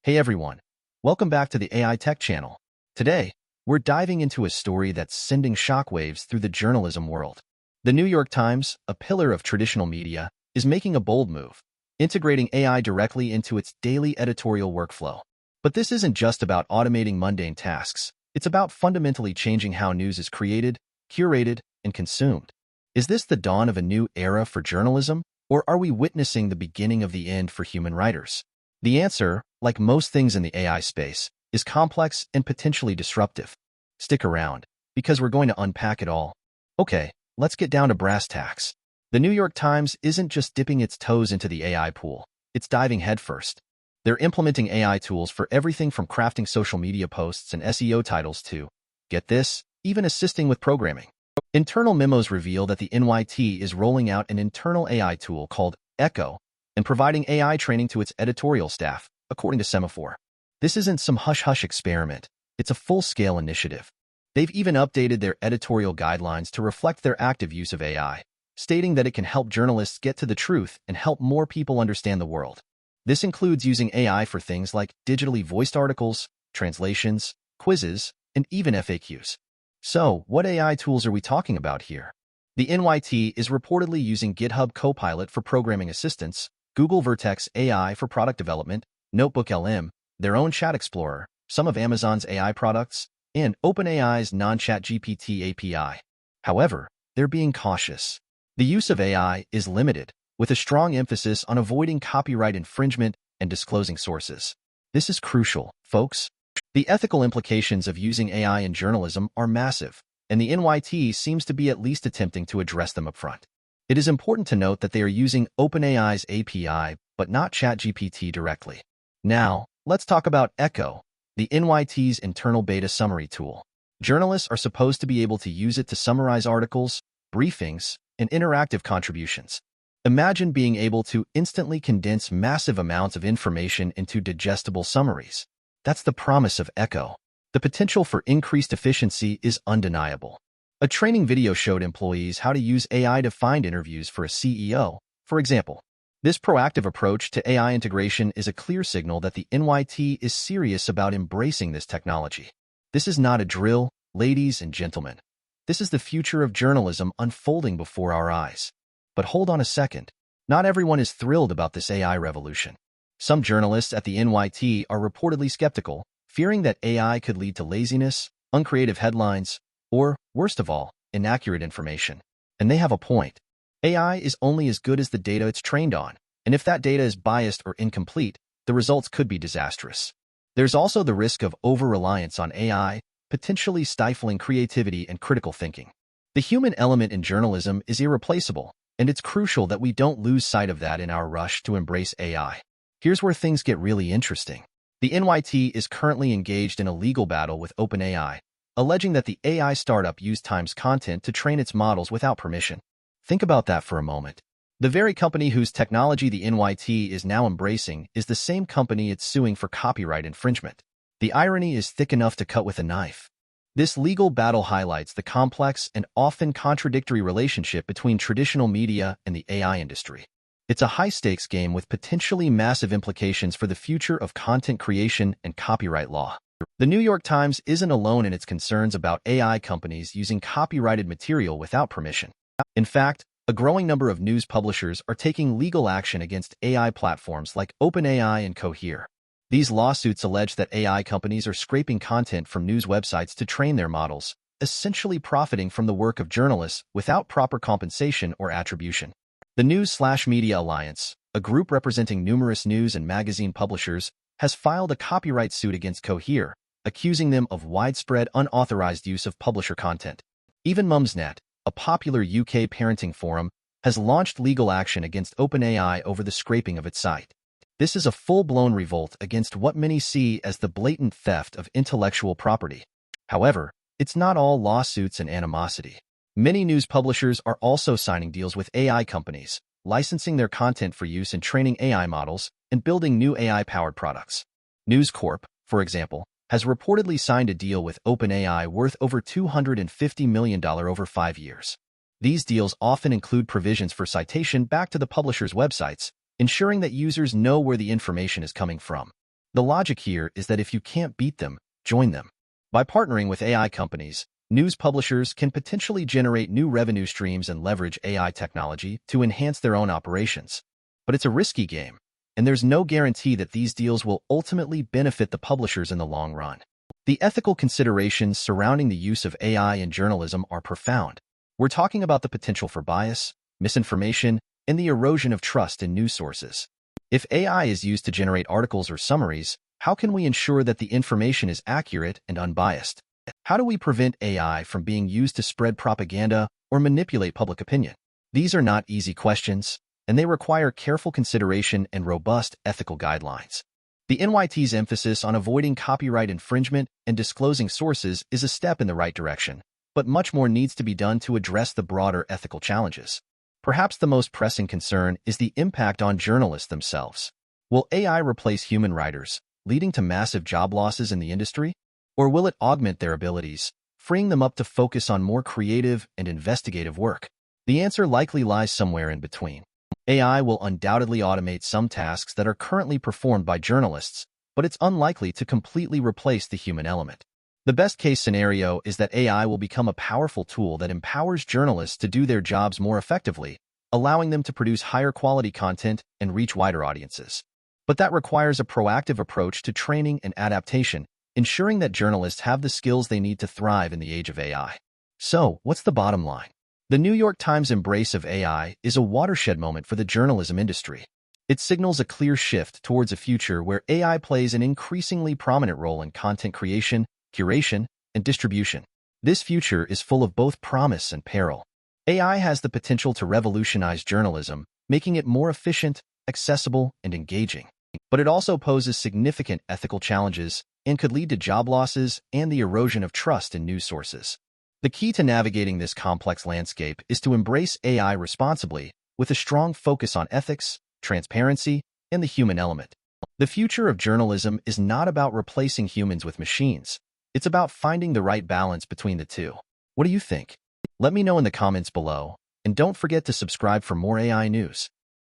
Hey everyone, welcome back to the AI Tech channel. Today, we're diving into a story that's sending shockwaves through the journalism world. The New York Times, a pillar of traditional media, is making a bold move, integrating AI directly into its daily editorial workflow. But this isn't just about automating mundane tasks. It's about fundamentally changing how news is created, curated, and consumed. Is this the dawn of a new era for journalism, or are we witnessing the beginning of the end for human writers? The answer, like most things in the AI space, is complex and potentially disruptive. Stick around, because we're going to unpack it all. Okay, let's get down to brass tacks. The New York Times isn't just dipping its toes into the AI pool, it's diving headfirst. They're implementing AI tools for everything from crafting social media posts and SEO titles to, get this, even assisting with programming. Internal memos reveal that the NYT is rolling out an internal AI tool called Echo and providing AI training to its editorial staff, according to Semaphore. This isn't some hush-hush experiment. It's a full-scale initiative. They've even updated their editorial guidelines to reflect their active use of AI, stating that it can help journalists get to the truth and help more people understand the world. This includes using AI for things like digitally voiced articles, translations, quizzes, and even FAQs. So, what AI tools are we talking about here? The NYT is reportedly using GitHub Copilot for programming assistance, Google Vertex AI for product development, Notebook LM, their own chat explorer, some of Amazon's AI products, and OpenAI's non-chat GPT API. However, they're being cautious. The use of AI is limited, with a strong emphasis on avoiding copyright infringement and disclosing sources. This is crucial, folks. The ethical implications of using AI in journalism are massive, and the NYT seems to be at least attempting to address them upfront. It is important to note that they are using OpenAI's API, but not ChatGPT directly. Now, let's talk about Echo, the NYT's internal beta summary tool. Journalists are supposed to be able to use it to summarize articles, briefings, and interactive contributions. Imagine being able to instantly condense massive amounts of information into digestible summaries. That's the promise of Echo. The potential for increased efficiency is undeniable. A training video showed employees how to use AI to find interviews for a CEO, for example. This proactive approach to AI integration is a clear signal that the NYT is serious about embracing this technology. This is not a drill, ladies and gentlemen. This is the future of journalism unfolding before our eyes. But hold on a second. Not everyone is thrilled about this AI revolution. Some journalists at the NYT are reportedly skeptical, fearing that AI could lead to laziness, uncreative headlines, or, worst of all, inaccurate information. And they have a point. AI is only as good as the data it's trained on, and if that data is biased or incomplete, the results could be disastrous. There's also the risk of over-reliance on AI, potentially stifling creativity and critical thinking. The human element in journalism is irreplaceable, and it's crucial that we don't lose sight of that in our rush to embrace AI. Here's where things get really interesting. The NYT is currently engaged in a legal battle with OpenAI, alleging that the AI startup used Times content to train its models without permission. Think about that for a moment. The very company whose technology the NYT is now embracing is the same company it's suing for copyright infringement. The irony is thick enough to cut with a knife. This legal battle highlights the complex and often contradictory relationship between traditional media and the AI industry. It's a high-stakes game with potentially massive implications for the future of content creation and copyright law. The New York Times isn't alone in its concerns about AI companies using copyrighted material without permission. In fact, a growing number of news publishers are taking legal action against AI platforms like OpenAI and Cohere. These lawsuits allege that AI companies are scraping content from news websites to train their models, essentially profiting from the work of journalists without proper compensation or attribution. The News/Media Alliance, a group representing numerous news and magazine publishers, has filed a copyright suit against Cohere, accusing them of widespread unauthorized use of publisher content. Even Mumsnet, a popular UK parenting forum, has launched legal action against OpenAI over the scraping of its site. This is a full-blown revolt against what many see as the blatant theft of intellectual property. However, it's not all lawsuits and animosity. Many news publishers are also signing deals with AI companies, licensing their content for use in training AI models and building new AI-powered products. News Corp, for example, has reportedly signed a deal with OpenAI worth over $250 million over 5 years. These deals often include provisions for citation back to the publisher's websites, ensuring that users know where the information is coming from. The logic here is that if you can't beat them, join them. By partnering with AI companies, news publishers can potentially generate new revenue streams and leverage AI technology to enhance their own operations. But it's a risky game, and there's no guarantee that these deals will ultimately benefit the publishers in the long run. The ethical considerations surrounding the use of AI in journalism are profound. We're talking about the potential for bias, misinformation, and the erosion of trust in news sources. If AI is used to generate articles or summaries, how can we ensure that the information is accurate and unbiased? How do we prevent AI from being used to spread propaganda or manipulate public opinion? These are not easy questions, and they require careful consideration and robust ethical guidelines. The NYT's emphasis on avoiding copyright infringement and disclosing sources is a step in the right direction, but much more needs to be done to address the broader ethical challenges. Perhaps the most pressing concern is the impact on journalists themselves. Will AI replace human writers, leading to massive job losses in the industry? Or will it augment their abilities, freeing them up to focus on more creative and investigative work? The answer likely lies somewhere in between. AI will undoubtedly automate some tasks that are currently performed by journalists, but it's unlikely to completely replace the human element. The best-case scenario is that AI will become a powerful tool that empowers journalists to do their jobs more effectively, allowing them to produce higher-quality content and reach wider audiences. But that requires a proactive approach to training and adaptation, ensuring that journalists have the skills they need to thrive in the age of AI. So, what's the bottom line? The New York Times' embrace of AI is a watershed moment for the journalism industry. It signals a clear shift towards a future where AI plays an increasingly prominent role in content creation, curation, and distribution. This future is full of both promise and peril. AI has the potential to revolutionize journalism, making it more efficient, accessible, and engaging. But it also poses significant ethical challenges and could lead to job losses and the erosion of trust in news sources. The key to navigating this complex landscape is to embrace AI responsibly, with a strong focus on ethics, transparency, and the human element. The future of journalism is not about replacing humans with machines. It's about finding the right balance between the two. What do you think? Let me know in the comments below, and don't forget to subscribe for more AI news.